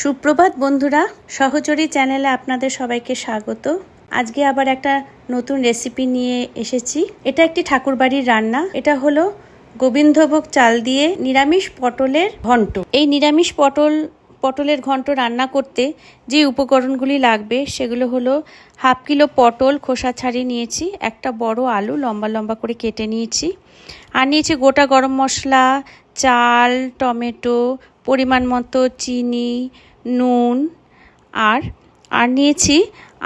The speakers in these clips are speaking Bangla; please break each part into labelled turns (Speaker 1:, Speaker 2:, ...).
Speaker 1: সুপ্রভাত বন্ধুরা, সহচরী চ্যানেলে আপনাদের সবাইকে স্বাগত। আজকে আবার একটা নতুন রেসিপি নিয়ে এসেছি। এটা একটি ঠাকুরবাড়ির রান্না। এটা হলো গোবিন্দভোগ চাল দিয়ে নিরামিষ পটলের ঘন্ট। এই নিরামিষ পটলের ঘন্ট রান্না করতে যে উপকরণগুলি লাগবে সেগুলো হলো হাফ কিলো পটল খোসা ছাড়িয়ে নিয়েছি, একটা বড় আলু লম্বা লম্বা করে কেটে নিয়েছি, আর নিয়েছি গোটা গরম মশলা, চাল, টমেটো, পরিমাণ মতো চিনি, নুন, আর নিয়েছি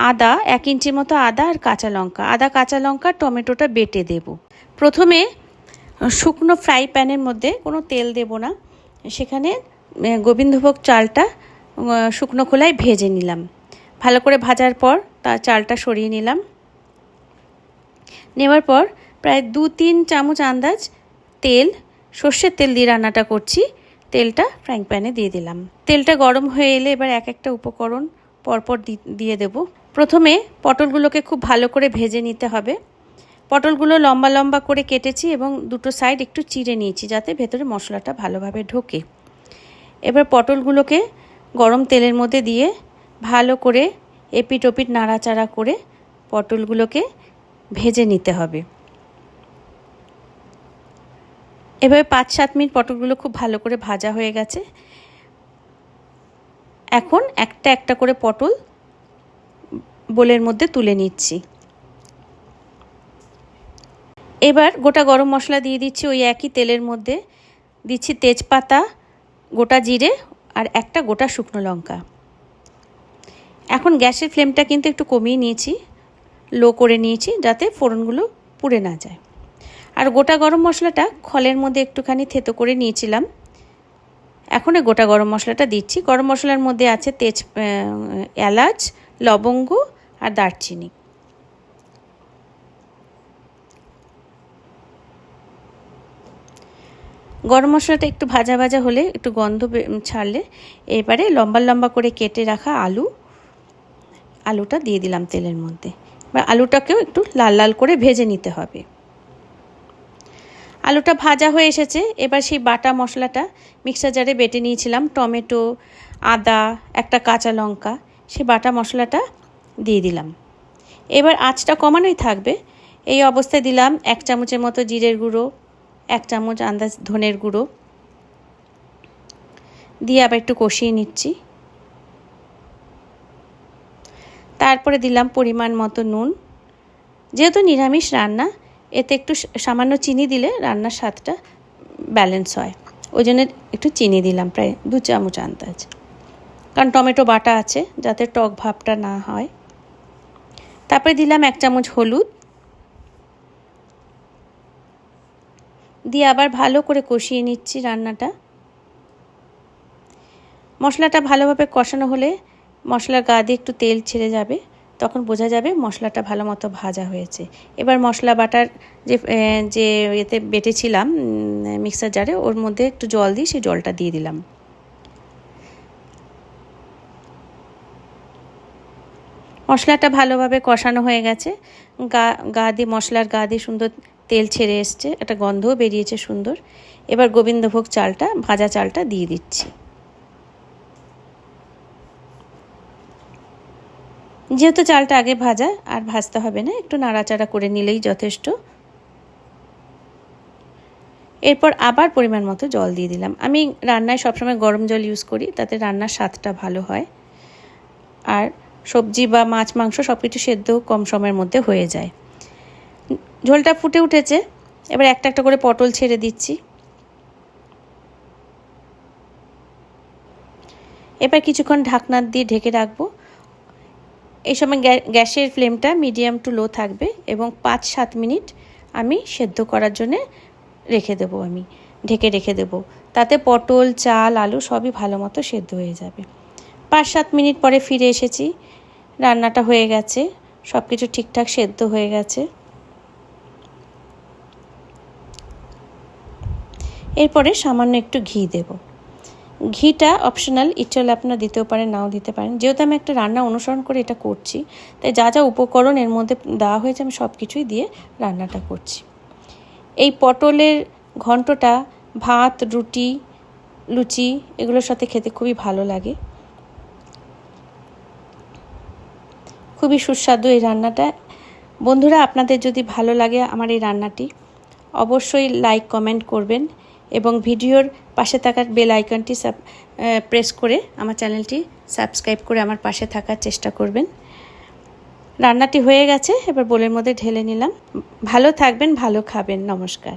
Speaker 1: আদা, 1 ইঞ্চির মতো আদা আর কাঁচা লঙ্কা। কাঁচা লঙ্কা টমেটোটা বেটে দেব। প্রথমে শুকনো ফ্রাই প্যানের মধ্যে কোনো তেল দেব না, সেখানে গোবিন্দভোগ চালটা শুকনো খোলায় ভেজে নিলাম। ভালো করে ভাজার পর তার চালটা সরিয়ে নিলাম। নেওয়ার পর প্রায় 2-3 চামচ আন্দাজ তেল, সর্ষের তেল দিয়ে রান্নাটা করছি, তেলটা ফ্রাইং প্যানে দিয়ে দিলাম। তেলটা গরম হয়ে এলে এবার এক একটা উপকরণ পরপর দিয়ে দেব। প্রথমে পটলগুলোকে খুব ভালো করে ভেজে নিতে হবে। পটলগুলো লম্বা লম্বা করে কেটেছি এবং দুটো সাইড একটু চিড়ে নিয়েছি যাতে ভেতরে মশলাটা ভালোভাবে ঢোকে। এবার পটলগুলোকে গরম তেলের মধ্যে দিয়ে ভালো করে এপিট ওপিট নাড়াচাড়া করে পটলগুলোকে ভেজে নিতে হবে। এভাবে 5-7 মিনিট পটলগুলো খুব ভালো করে ভাজা হয়ে গেছে। এখন একটা একটা করে পটল বোলের মধ্যে তুলে নিচ্ছি। এবার গোটা গরম মশলা দিয়ে দিচ্ছি, ওই একই তেলের মধ্যে দিচ্ছি তেজপাতা, গোটা জিরে আর একটা গোটা শুকনো লঙ্কা। এখন গ্যাসের ফ্লেমটা কিন্তু একটু কমিয়ে নিয়েছি, লো করে নিয়েছি যাতে ফোড়নগুলো পুড়ে না যায়। আর গোটা গরম মশলাটা খলের মধ্যে একটুখানি থেতো করে নিয়েছিলাম। এখন গোটা গরম মশলাটা দিচ্ছি। গরম মশলার মধ্যে আছে এলাচ, লবঙ্গ আর দারচিনি। গরম মশলাটা একটু ভাজা ভাজা হলে, একটু গন্ধ ছাড়লে এবারে লম্বা লম্বা করে কেটে রাখা আলুটা দিয়ে দিলাম তেলের মধ্যে। এবার আলুটাকেও একটু লাল লাল করে ভেজে নিতে হবে। আলুটা ভাজা হয়ে এসেছে। এবার সেই বাটা মশলাটা মিক্সার জারে বেটে নিয়েছিলাম, টমেটো, আদা, একটা কাঁচা লঙ্কা, সেই বাটা মশলাটা দিয়ে দিলাম। এবার আঁচটা কমানোই থাকবে। এই অবস্থায় দিলাম 1 চামচের মতো জিরের গুঁড়ো, 1 চামচ আন্দাজ ধনের গুঁড়ো দিয়ে আবার একটু কষিয়ে নিচ্ছি। তারপরে দিলাম পরিমাণ মতো নুন। যেহেতু নিরামিষ রান্না, এতে একটু সামান্য চিনি দিলে রান্নার স্বাদটা ব্যালেন্স হয়, ওই জন্য একটু চিনি দিলাম, প্রায় 2 চামচ আন্দাজ, কারণ টমেটো বাটা আছে যাতে টক ভাবটা না হয়। তারপরে দিলাম 1 চামচ হলুদ দিয়ে আবার ভালো করে কষিয়ে নিচ্ছি রান্নাটা। মশলাটা ভালোভাবে কষানো হলে মশলার গা দিয়ে একটু তেল ছেড়ে যাবে, তখন বোঝা যাবে মশলাটা ভালো মতো ভাজা হয়েছে। এবার মশলা বাটার যে এতে বেটেছিলাম মিক্সার জারে, ওর মধ্যে একটু জল দিয়ে সেই জলটা দিয়ে দিলাম। মশলাটা ভালোভাবে কষানো হয়ে গেছে। মশলার গা দিয়ে সুন্দর তেল ছেড়ে এসছে, একটা গন্ধও বেরিয়েছে সুন্দর। এবার গোবিন্দভোগ চালটা, ভাজা চালটা দিয়ে দিচ্ছি। যেহেতু চালটা আগে ভাজা, আর ভাজতে হবে না, একটু নাড়াচাড়া করে নিলেই যথেষ্ট। এরপর আবার পরিমাণ মতো জল দিয়ে দিলাম। আমি রান্নায় সবসময় গরম জল ইউজ করি, তাতে রান্নার স্বাদটা ভালো হয়, আর সবজি বা মাছ মাংস সব কিছু সেদ্ধ কম সময়ের মধ্যে হয়ে যায়। ঝোলটা ফুটে উঠেছে। এবার একটা একটা করে পটল ছেড়ে দিচ্ছি। এবার কিছুক্ষণ ঢাকনা দিয়ে ঢেকে রাখবো। এই সময় গ্যাসের ফ্লেমটা মিডিয়াম টু লো থাকবে এবং 5-7 মিনিট আমি সেদ্ধ করার জন্যে ঢেকে রেখে দেবো। তাতে পটল, চাল, আলু সবই ভালো মতো সেদ্ধ হয়ে যাবে। 5-7 মিনিট পরে ফিরে এসেছি। রান্নাটা হয়ে গেছে, সব কিছু ঠিকঠাক সেদ্ধ হয়ে গেছে। এরপরে সামান্য একটু ঘি দেব। ঘিটা অপশনাল, ইচ্ছে হলে আপনারা দিতেও পারেন, নাও দিতে পারেন। যেহেতু আমি একটা রান্না অনুসরণ করে এটা করছি, তাই যা যা উপকরণ এর মধ্যে দেওয়া হয়েছে আমি সব কিছুই দিয়ে রান্নাটা করছি। এই পটলের ঘন্টটা ভাত, রুটি, লুচি এগুলোর সাথে খেতে খুবই ভালো লাগে। খুবই সুস্বাদু এই রান্নাটা। বন্ধুরা, আপনাদের যদি ভালো লাগে আমার এই রান্নাটি, অবশ্যই লাইক কমেন্ট করবেন এবং ভিডিওর পাশে থাকা বেল আইকনটি প্রেস করে আমার চ্যানেলটি সাবস্ক্রাইব করে আমার পাশে থাকার চেষ্টা করবেন। রান্নাটি হয়ে গেছে, এবার বোলের মধ্যে ঢেলে নিলাম। ভালো থাকবেন, ভালো খাবেন। নমস্কার।